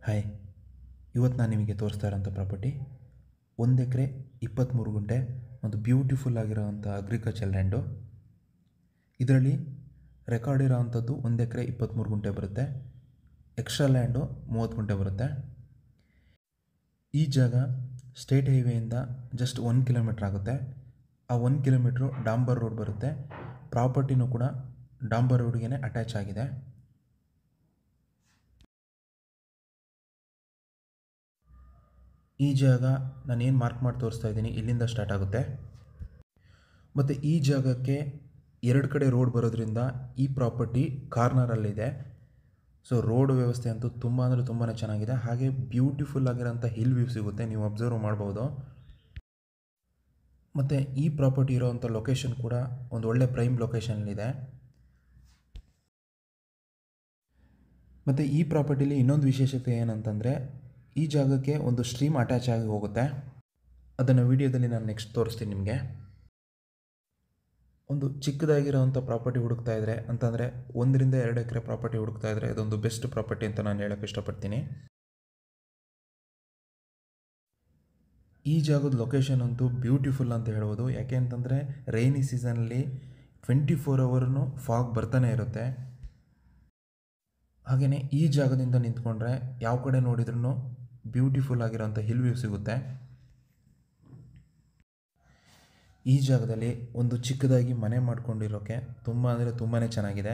Hi, ಇವತ್ತು ನಾನು ನಿಮಗೆ ತೋರಿಸ್ತಾ ಇರೋಂಥ ಪ್ರಾಪರ್ಟಿ 1 ಎಕರೆ 23 ಗುಂಟೆ ಒಂದು ಬ್ಯೂಟಿಫುಲ್ ಆಗಿರೋವಂಥ ಅಗ್ರಿಕಲ್ಚರ್ ಲ್ಯಾಂಡು. ಇದರಲ್ಲಿ ರೆಕಾರ್ಡ್ ಇರೋವಂಥದ್ದು 1 ಎಕರೆ 23 ಗುಂಟೆ ಬರುತ್ತೆ. ಎಕ್ಸ್ಟ್ರಾ ಲ್ಯಾಂಡು 30 ಗುಂಟೆ ಬರುತ್ತೆ. ಈ ಜಾಗ ಸ್ಟೇಟ್ ಹೈವೇಯಿಂದ ಜಸ್ಟ್ 1 ಕಿಲೋಮೀಟ್ರ್ ಆಗುತ್ತೆ. ಆ 1 ಕಿಲೋಮೀಟ್ರು ಡಾಂಬರ್ ರೋಡ್ ಬರುತ್ತೆ. ಪ್ರಾಪರ್ಟಿನೂ ಕೂಡ ಡಾಂಬರ್ ರೋಡ್ಗೆ ಅಟ್ಯಾಚ್ ಆಗಿದೆ. ಈ ಜಾಗ ನಾನೇನು ಮಾರ್ಕ್ ಮಾಡಿ ತೋರಿಸ್ತಾ ಇದ್ದೀನಿ ಇಲ್ಲಿಂದ ಸ್ಟಾರ್ಟ್ ಆಗುತ್ತೆ. ಮತ್ತು ಈ ಜಾಗಕ್ಕೆ 2 ಕಡೆ ರೋಡ್ ಬರೋದ್ರಿಂದ ಈ ಪ್ರಾಪರ್ಟಿ ಕಾರ್ನರಲ್ಲಿದೆ. ಸೊ ರೋಡ್ ವ್ಯವಸ್ಥೆ ಅಂತೂ ತುಂಬ ಅಂದರೆ ತುಂಬಾ ಚೆನ್ನಾಗಿದೆ. ಹಾಗೆ ಬ್ಯೂಟಿಫುಲ್ ಆಗಿರೋಂಥ ಹಿಲ್ ವ್ಯೂ ಸಿಗುತ್ತೆ, ನೀವು ಅಬ್ಸರ್ವ್ ಮಾಡ್ಬೋದು. ಮತ್ತು ಈ ಪ್ರಾಪರ್ಟಿ ಇರೋವಂಥ ಲೊಕೇಶನ್ ಕೂಡ ಒಂದು ಒಳ್ಳೆ ಪ್ರೈಮ್ ಲೊಕೇಶನಲ್ಲಿದೆ. ಮತ್ತು ಈ ಪ್ರಾಪರ್ಟಿಲಿ ಇನ್ನೊಂದು ವಿಶೇಷತೆ ಏನಂತಂದರೆ, ಈ ಜಾಗಕ್ಕೆ ಒಂದು ಸ್ಟ್ರೀಮ್ ಅಟ್ಯಾಚ್ ಆಗಿ ಹೋಗುತ್ತೆ. ಅದನ್ನು ವಿಡಿಯೋದಲ್ಲಿ ನಾನು ನೆಕ್ಸ್ಟ್ ತೋರಿಸ್ತೀನಿ ನಿಮಗೆ. ಒಂದು ಚಿಕ್ಕದಾಗಿರೋವಂಥ ಪ್ರಾಪರ್ಟಿ ಹುಡುಕ್ತಾ ಇದ್ದರೆ ಅಂತಂದರೆ 1 ರಿಂದ 2 ಎಕರೆ ಪ್ರಾಪರ್ಟಿ ಹುಡುಕ್ತಾ ಇದ್ದರೆ ಇದೊಂದು ಬೆಸ್ಟ್ ಪ್ರಾಪರ್ಟಿ ಅಂತ ನಾನು ಹೇಳೋಕ್ಕೆ ಇಷ್ಟಪಡ್ತೀನಿ. ಈ ಜಾಗದ ಲೊಕೇಶನ್ ಅಂತೂ ಬ್ಯೂಟಿಫುಲ್ ಅಂತ ಹೇಳ್ಬೋದು. ಯಾಕೆ ಅಂತಂದರೆ ರೈನಿ ಸೀಸನಲ್ಲಿ 24 ಅವರ್ನೂ ಫಾಗ್ ಬರ್ತಾನೆ ಇರುತ್ತೆ. ಹಾಗೆಯೇ ಈ ಜಾಗದಿಂದ ನಿಂತ್ಕೊಂಡ್ರೆ ಯಾವ ಕಡೆ ನೋಡಿದ್ರೂ ಬ್ಯೂಟಿಫುಲ್ ಆಗಿರೋಂಥ ಹಿಲ್ ವ್ಯೂ ಸಿಗುತ್ತೆ. ಈ ಜಾಗದಲ್ಲಿ ಒಂದು ಚಿಕ್ಕದಾಗಿ ಮನೆ ಮಾಡ್ಕೊಂಡಿರೋಕ್ಕೆ ತುಂಬ ಅಂದರೆ ತುಂಬಾ ಚೆನ್ನಾಗಿದೆ.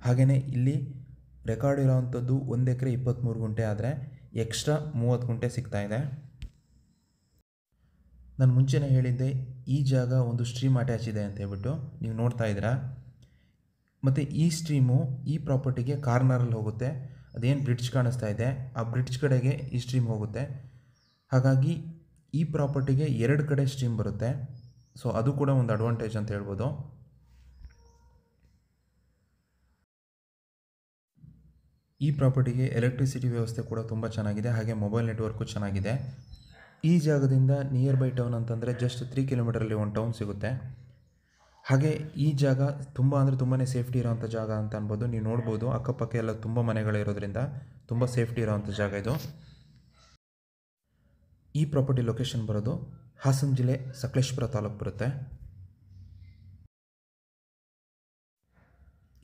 ಹಾಗೆಯೇ ಇಲ್ಲಿ ರೆಕಾರ್ಡ್ ಇರೋವಂಥದ್ದು 1 ಎಕರೆ 23 ಗುಂಟೆ ಆದರೆ ಎಕ್ಸ್ಟ್ರಾ 30 ಗುಂಟೆ ಸಿಗ್ತಾಯಿದೆ. ನಾನು ಮುಂಚೆನೇ ಹೇಳಿದ್ದೆ ಈ ಜಾಗ ಒಂದು ಸ್ಟ್ರೀಮ್ ಅಟ್ಯಾಚ್ ಇದೆ ಅಂತ ಹೇಳ್ಬಿಟ್ಟು, ನೀವು ನೋಡ್ತಾ ಇದ್ದೀರಾ. ಮತ್ತು ಈ ಸ್ಟ್ರೀಮು ಈ ಪ್ರಾಪರ್ಟಿಗೆ ಕಾರ್ನರಲ್ಲಿ ಹೋಗುತ್ತೆ. ಅದೇನು ಬ್ರಿಡ್ಜ್ ಕಾಣಿಸ್ತಾ ಇದೆ ಆ ಬ್ರಿಡ್ಜ್ ಕಡೆಗೆ ಈ ಸ್ಟ್ರೀಮ್ ಹೋಗುತ್ತೆ. ಹಾಗಾಗಿ ಈ ಪ್ರಾಪರ್ಟಿಗೆ 2 ಕಡೆ ಸ್ಟ್ರೀಮ್ ಬರುತ್ತೆ. ಸೊ ಅದು ಕೂಡ ಒಂದು ಅಡ್ವಾಂಟೇಜ್ ಅಂತ ಹೇಳ್ಬೋದು. ಈ ಪ್ರಾಪರ್ಟಿಗೆ ಎಲೆಕ್ಟ್ರಿಸಿಟಿ ವ್ಯವಸ್ಥೆ ಕೂಡ ತುಂಬ ಚೆನ್ನಾಗಿದೆ. ಹಾಗೆ ಮೊಬೈಲ್ ನೆಟ್ವರ್ಕು ಚೆನ್ನಾಗಿದೆ. ಈ ಜಾಗದಿಂದ ನಿಯರ್ ಬೈ ಟೌನ್ ಅಂತಂದರೆ ಜಸ್ಟ್ 3 ಕಿಲೋಮೀಟರಲ್ಲಿ ಒಂದು ಟೌನ್ ಸಿಗುತ್ತೆ. ಹಾಗೆ ಈ ಜಾಗ ತುಂಬ ಅಂದರೆ ತುಂಬಾ ಸೇಫ್ಟಿ ಇರೋವಂಥ ಜಾಗ ಅಂತ ಅನ್ಬೋದು. ನೀವು ನೋಡ್ಬೋದು ಅಕ್ಕಪಕ್ಕ ಎಲ್ಲ ತುಂಬ ಮನೆಗಳಿರೋದ್ರಿಂದ ತುಂಬ ಸೇಫ್ಟಿ ಇರೋವಂಥ ಜಾಗ ಇದು. ಈ ಪ್ರಾಪರ್ಟಿ ಲೊಕೇಶನ್ ಬರೋದು ಹಾಸನ ಜಿಲ್ಲೆ ಸಕಲೇಶಪುರ ತಾಲೂಕು ಬರುತ್ತೆ.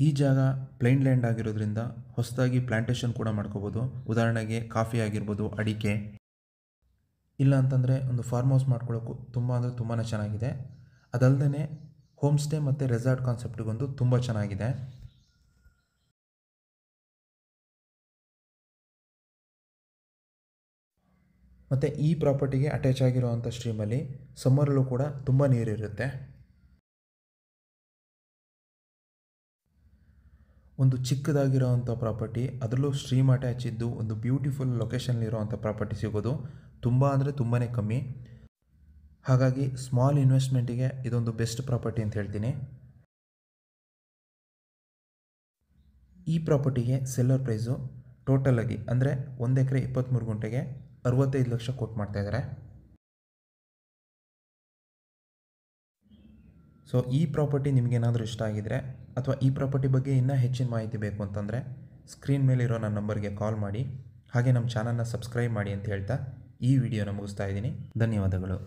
ಈ ಜಾಗ ಪ್ಲೈನ್ ಲ್ಯಾಂಡ್ ಆಗಿರೋದ್ರಿಂದ ಹೊಸದಾಗಿ ಪ್ಲಾಂಟೇಶನ್ ಕೂಡ ಮಾಡ್ಕೋಬೋದು. ಉದಾಹರಣೆಗೆ ಕಾಫಿ ಆಗಿರ್ಬೋದು, ಅಡಿಕೆ, ಇಲ್ಲ ಅಂತಂದರೆ ಒಂದು ಫಾರ್ಮ್ ಹೌಸ್ ಮಾಡ್ಕೊಳ್ಳೋಕ್ಕೂ ತುಂಬ ಅಂದರೆ ತುಂಬಾ ಚೆನ್ನಾಗಿದೆ. ಅದಲ್ಲದೆ ಹೋಮ್ ಸ್ಟೇ ಮತ್ತು ರೆಸಾರ್ಟ್ ಕಾನ್ಸೆಪ್ಟಿಗೊಂದು ತುಂಬ ಚೆನ್ನಾಗಿದೆ. ಮತ್ತು ಈ ಪ್ರಾಪರ್ಟಿಗೆ ಅಟ್ಯಾಚ್ ಆಗಿರೋವಂಥ ಸ್ಟ್ರೀಮಲ್ಲಿ ಸಮ್ಮರಲ್ಲೂ ಕೂಡ ತುಂಬ ನೀರಿರುತ್ತೆ. ಒಂದು ಚಿಕ್ಕದಾಗಿರೋವಂಥ ಪ್ರಾಪರ್ಟಿ, ಅದರಲ್ಲೂ ಸ್ಟ್ರೀಮ್ ಅಟ್ಯಾಚ್ ಇದ್ದು ಒಂದು ಬ್ಯೂಟಿಫುಲ್ ಲೊಕೇಶನ್ಲಿರೋವಂಥ ಪ್ರಾಪರ್ಟಿ ಸಿಗೋದು ತುಂಬ ಅಂದರೆ ತುಂಬಾ ಕಮ್ಮಿ. ಹಾಗಾಗಿ ಸ್ಮಾಲ್ ಇನ್ವೆಸ್ಟ್ಮೆಂಟಿಗೆ ಇದೊಂದು ಬೆಸ್ಟ್ ಪ್ರಾಪರ್ಟಿ ಅಂತ ಹೇಳ್ತೀನಿ. ಈ ಪ್ರಾಪರ್ಟಿಗೆ ಸೆಲ್ಲರ್ ಪ್ರೈಸು ಟೋಟಲಾಗಿ ಅಂದರೆ 1 ಎಕರೆ 23 ಗುಂಟೆಗೆ 65 ಲಕ್ಷ ಕೋಟ್ ಮಾಡ್ತಾಯಿದ್ದಾರೆ. ಸೊ ಈ ಪ್ರಾಪರ್ಟಿ ನಿಮಗೇನಾದರೂ ಇಷ್ಟ ಆಗಿದರೆ ಅಥವಾ ಈ ಪ್ರಾಪರ್ಟಿ ಬಗ್ಗೆ ಇನ್ನೂ ಹೆಚ್ಚಿನ ಮಾಹಿತಿ ಬೇಕು ಅಂತಂದರೆ ಸ್ಕ್ರೀನ್ ಮೇಲಿರೋ ನನ್ನ ನಂಬರ್ಗೆ ಕಾಲ್ ಮಾಡಿ. ಹಾಗೆ ನಮ್ಮ ಚಾನಲ್ನ ಸಬ್ಸ್ಕ್ರೈಬ್ ಮಾಡಿ ಅಂತ ಹೇಳ್ತಾ ಈ ವಿಡಿಯೋನ ಮುಗಿಸ್ತಾ ಇದ್ದೀನಿ. ಧನ್ಯವಾದಗಳು.